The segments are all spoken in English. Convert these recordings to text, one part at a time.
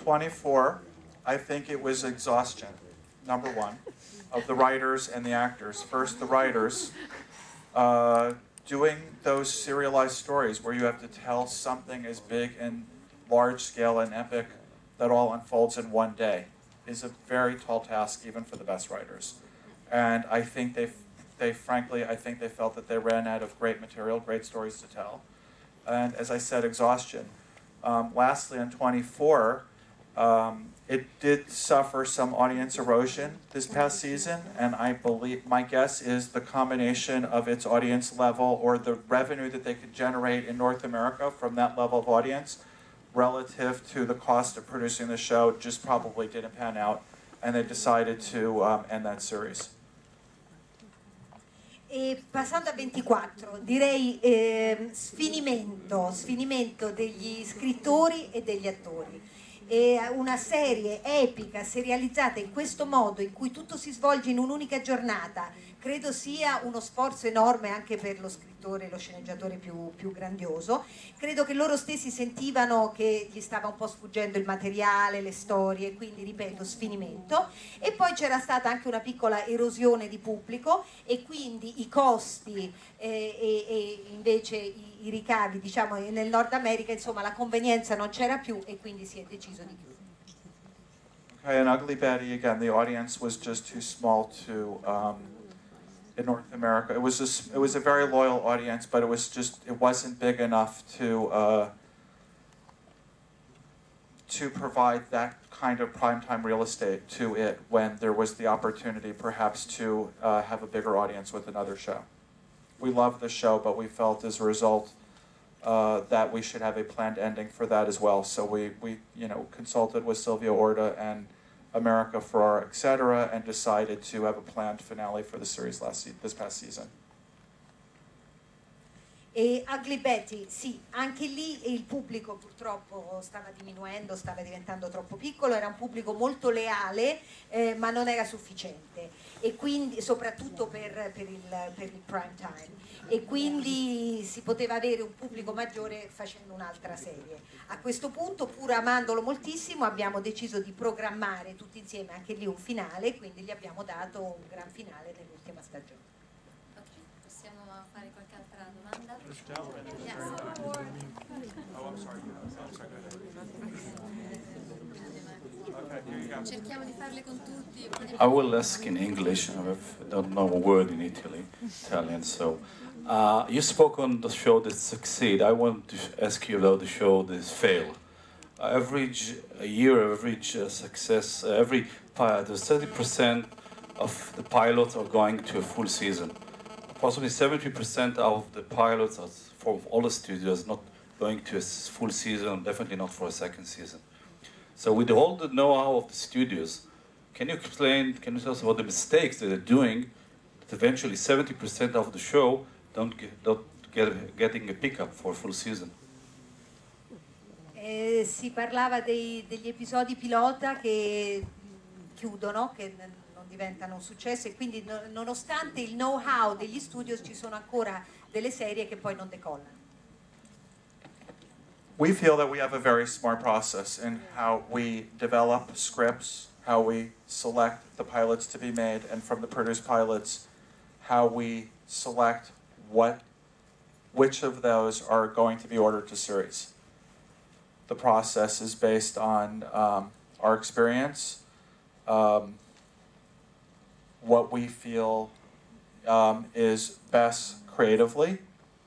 24, I think it was exhaustion, number one, of the writers and the actors. First, the writers doing those serialized stories where you have to tell something as big and large scale and epic that all unfolds in one day is a very tall task, even for the best writers. And I think frankly, I think they felt that they ran out of great material, great stories to tell. And as I said, exhaustion. Lastly, on 24, it did suffer some audience erosion this past season, and I believe, my guess is the combination of its audience level or the revenue that they could generate in North America from that level of audience relative to the cost of producing the show just probably didn't pan out, and they decided to end that series. E passando a 24, direi sfinimento degli scrittori e degli attori. E una serie epica, serializzata in questo modo, in cui tutto si svolge in un'unica giornata, credo sia uno sforzo enorme anche per lo scrittore e lo sceneggiatore più grandioso. Credo che loro stessi sentivano che gli stava un po' sfuggendo il materiale, le storie, quindi ripeto, sfinimento. E poi c'era stata anche una piccola erosione di pubblico e quindi i costi e invece i ricavi, diciamo, nel Nord America, insomma, la convenienza non c'era più e quindi si è deciso di chiudere. Okay, and Ugly Betty, again, the audience was just too small to, in North America. It was a very loyal audience, but it wasn't big enough to provide that kind of primetime real estate to it when there was the opportunity perhaps to have a bigger audience with another show. We love the show, but we felt as a result that we should have a planned ending for that as well. So we consulted with Sylvia Orta and America for etc. and decided to have a planned finale for the series this past season. E Ugly Betty, sì, anche lì il pubblico purtroppo stava diminuendo, stava diventando troppo piccolo, era un pubblico molto leale, ma non era sufficiente, e quindi soprattutto per il prime time, e quindi si poteva avere un pubblico maggiore facendo un'altra serie. A questo punto, pur amandolo moltissimo, abbiamo deciso di programmare tutti insieme anche lì un finale, quindi gli abbiamo dato un gran finale nell'ultima stagione. Fare qualche altra domanda? Yes. Oh, I'm sorry. Cerchiamo di farle con tutti. I will ask in English. I don't know a word in Italian. So, you spoke on the show that succeed. I want to ask you about the show that fail. Average success. There's 30% of the pilots are going to a full season. Possibly 70% of the pilots from all the studios not going to a full season, definitely not for a second season. So with all the know-how of the studios, can you tell us about the mistakes that they're doing, that eventually 70% of the show don't getting a pickup for a full season? Si parlava degli episodi pilota che chiudono, che non diventano un successo, e quindi nonostante il know-how degli studios ci sono ancora delle serie che poi non decollano. We feel that we have a very smart process in how we develop scripts, how we select the pilots to be made, and from the produced pilots, how we select which of those are going to be ordered to series. The process is based on our experience, what we feel is best creatively,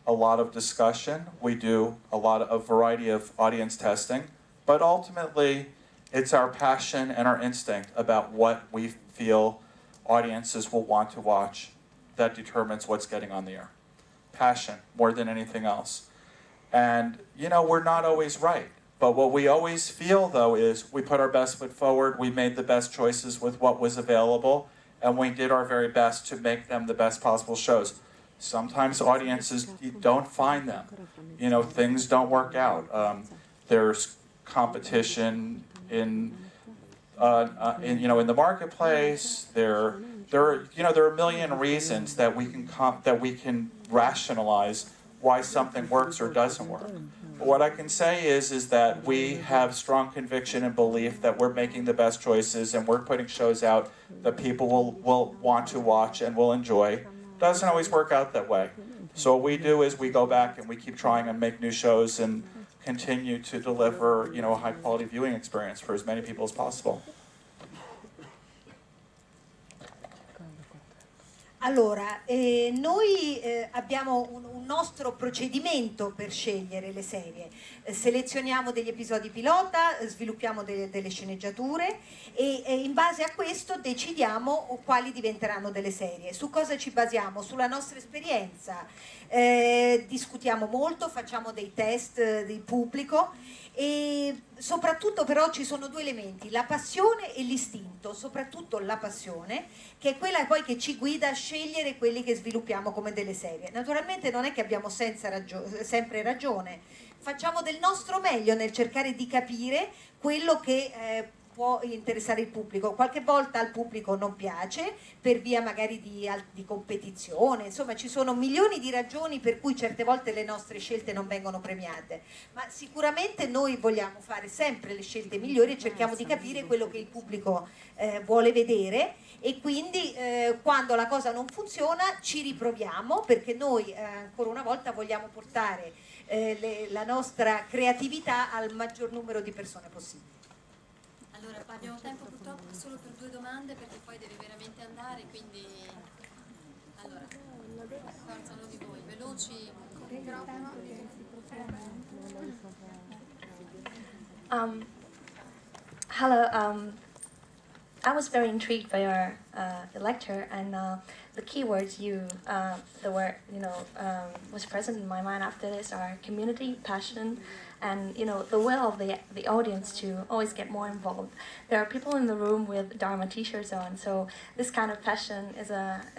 a lot of discussion. We do a variety of audience testing, but ultimately it's our passion and our instinct about what we feel audiences will want to watch that determines what's getting on the air. Passion, more than anything else. And, we're not always right. But what we always feel, though, is we put our best foot forward, we made the best choices with what was available, and we did our very best to make them the best possible shows. Sometimes audiences don't find them. Things don't work out. There's competition in the marketplace. There are a million reasons that we can rationalize why something works or doesn't work. What I can say is that we have strong conviction and belief that we're making the best choices and we're putting shows out that people will want to watch and will enjoy. Doesn't always work out that way. So what we do is we go back and we keep trying and make new shows and continue to deliver, you know, a high quality viewing experience for as many people as possible. Allora, noi abbiamo un nostro procedimento per scegliere le serie. Selezioniamo degli episodi pilota, sviluppiamo delle sceneggiature e in base a questo decidiamo quali diventeranno delle serie. Su cosa ci basiamo? Sulla nostra esperienza. Discutiamo molto, facciamo dei test di pubblico e soprattutto però ci sono due elementi, la passione e l'istinto, soprattutto la passione, che è quella poi che ci guida a scegliere quelli che sviluppiamo come delle serie. Naturalmente non è che abbiamo sempre ragione, facciamo del nostro meglio nel cercare di capire quello che può interessare il pubblico. Qualche volta al pubblico non piace per via magari di competizione, insomma ci sono milioni di ragioni per cui certe volte le nostre scelte non vengono premiate, ma sicuramente noi vogliamo fare sempre le scelte migliori e cerchiamo di capire quello che il pubblico vuole vedere e quindi quando la cosa non funziona ci riproviamo, perché noi ancora una volta vogliamo portare la nostra creatività al maggior numero di persone possibile. Allora, abbiamo tempo purtroppo solo per 2 domande perché poi deve veramente andare, quindi allora, forza uno di voi, veloci. Hello. I was very intrigued by your lecture, and the keywords was present in my mind after this are community, passion, and the will of the audience to always get more involved. There are people in the room with Dharma T-shirts on, so this kind of passion is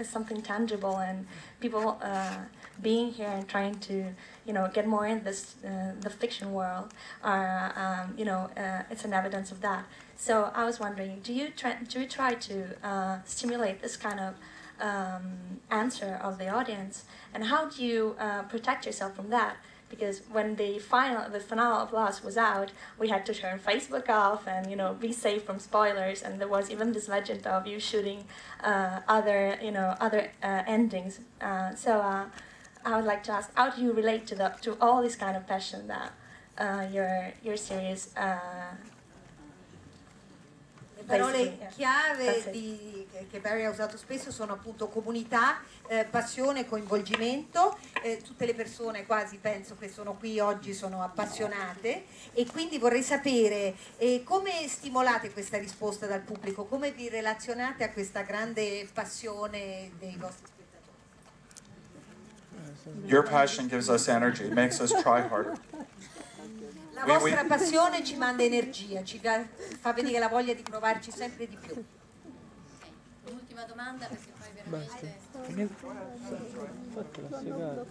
something tangible, and people being here and trying to get more in this the fiction world are it's an evidence of that. So I was wondering, do you try to stimulate this kind of answer of the audience, and how do you protect yourself from that? Because when the final of Lost was out, we had to turn Facebook off and be safe from spoilers, and there was even this legend of you shooting other endings. So I would like to ask, how do you relate to all this kind of passion that your series? Le parole chiave che Barry ha usato spesso sono appunto comunità, passione, coinvolgimento. Tutte le persone quasi penso che sono qui oggi sono appassionate e quindi vorrei sapere come stimolate questa risposta dal pubblico, come vi relazionate a questa grande passione dei vostri spettatori. Your passion gives us energy, it makes us try harder. La vostra passione ci manda energia, ci fa venire la voglia di provarci sempre di più. Un'ultima domanda perché poi veramente... Fatela spiegare.